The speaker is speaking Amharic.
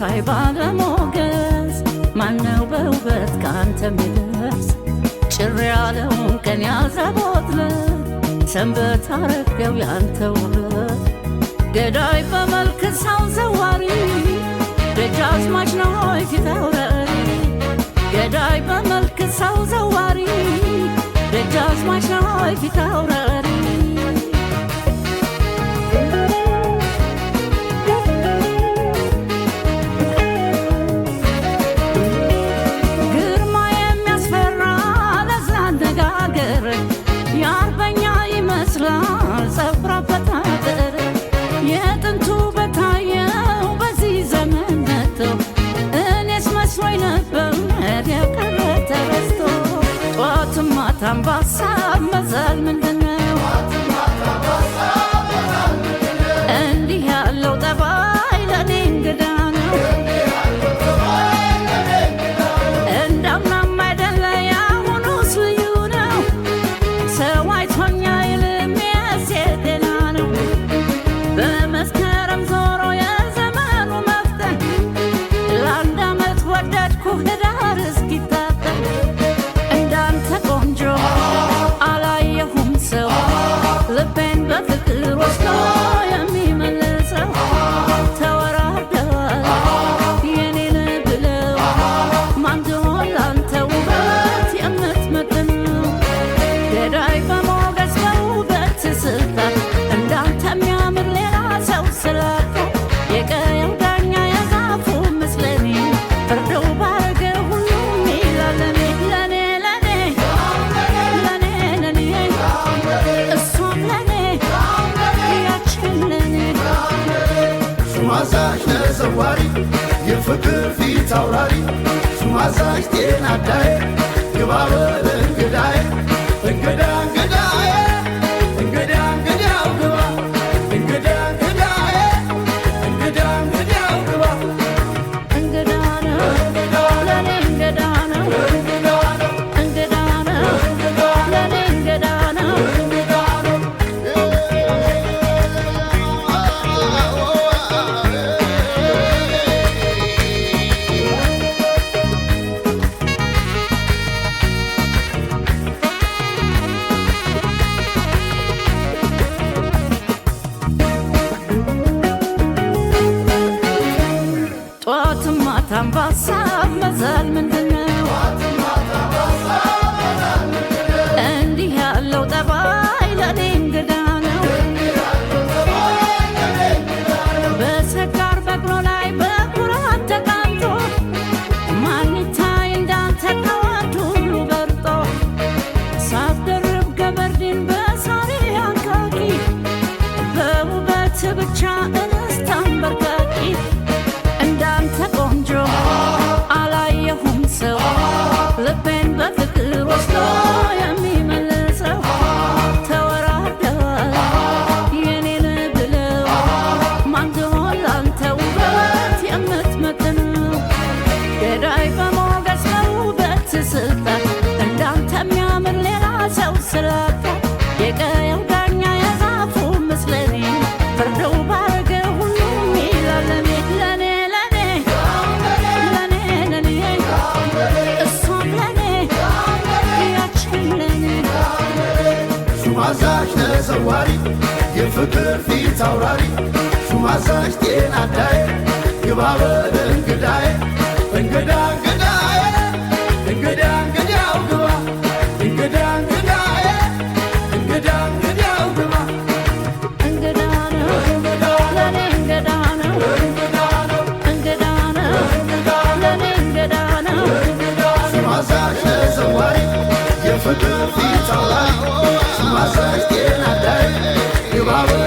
መሳይ ባለሞገስ ማነው በውበት ካንተ የሚደርስ ጭር ያለውን ቀን ያዘቦትለት ሰንበት አረገው ያንተ ውበት ገዳይ በመልክ ሰው ዘዋሪ ደጃዝማች ነው ፊት አውራሪ ገዳይ በመልክ ሰው ዘዋሪ ደጃዝማች ነው ፊት አውራሪ ግርማ የሚያስፈራ ለዛ አነጋገር የአርበኛ ይመስላል ጸጉር አበጣጠር የጥንቱ በታየው በዚህ ዘመን መጥቶ እኔስ መስሎኝ ነበር የቀረ ተረስቶ ጠዋትም ማታም በሀሳብ መዛል ምንድነው እንዲህ ያለው ጠባይ ለኔ እንግዳ ነው እንዳምናም አይደለ ያሁኑስ ልዩ ነው ሰው አይቶኛ ይልም የሴቴና ነው በመስከረም ዞሮ የዘመኑ መፍተን ለአንድ ዓመት ወደድኩ ህዳር እስኪታጠን እንዳንተ ቆንጆ አላየሁም ሰው ልቤን በፍቅር ወስዶ የሚመልሰው ተወራርደዋል የኔን ብለው ማንድሆን ላንተ ውበት የምትመጥነው ገዳይ በሞገስ በውበት ስልጣን እንዳንተ የሚያምር ሌላ ሰው ስላጣ የቀየው ዳኛ የዛፉ ምስለኔ ፍርደው ባረገ ሁሉም ይላል ለኔ እሷም ለኔ ያችን ለኔ ሹማዛሽ ተዘዋሪ የፍቅር ፊት አውራሪ ሹማዛሽ ጤና አዳዬ ግባ በል እንግዳዬ እንግዳ እንግዳዬ እንግዳ እንግዳው ግባ እንግዳ እንግዳዬ እንግዳ እንግዳው ግባ እንግዳ ነው ለኔ እንግዳ ነው እንግዳ ነው ለኔ እንግዳ ነው ጠዋትም ማታም በሀሳብ መዛል ምንድነው እንዲህ ያለው ጠባይ ለኔ እንግዳ ነው በሰካር በቅሎ ላይ በኩራት ተቃንቶ ማን ይታይ እንዳንተ ከወንድ ሁሉ በርጦ ሳትደርብ ገበርዲን በሳሪ አንካኪ በውበት ብቻ እንስት አንበርካኪ እንዳንተ ቆንጆ አላየሁም ሰው ልቤን በፍቅር ወስዶ የሚመልሰው ተወራርደዋል የኔን ብለው ማንድሆን ላንተ ውበት የምትመጥነው ገዳይ በሞገስ በውበት ስልጣን እንዳንተ የሚያምር ሌላ ሰው ስላጣ የቀየው ዳኛ የዛፉ ምስለኔ ፍርደው ባረገ ሁሉም ይላል ለኔ እሷም ለኔ ያችን ለኔ ሹማዛሽ ተዘዋሪ የፍቅር ፊት አውራሪ ሹማዛሽ ጤና አዳዬ ግባ በል እንግዳዬ እንግዳ እንግዳዬ እንግዳ እንግዳው ግባ እንግዳ እንግዳዬ እንግዳ እንግዳው ግባ እንግዳ ነው ለኔ እንግዳ ነው እንግዳ ነው ለኔ እንግዳ ነው ሹማዛሽ ተዘዋሪ የፍቅር ፊት አውራሪ ሹማዛሽ ጤና አዳዬ ግባ በል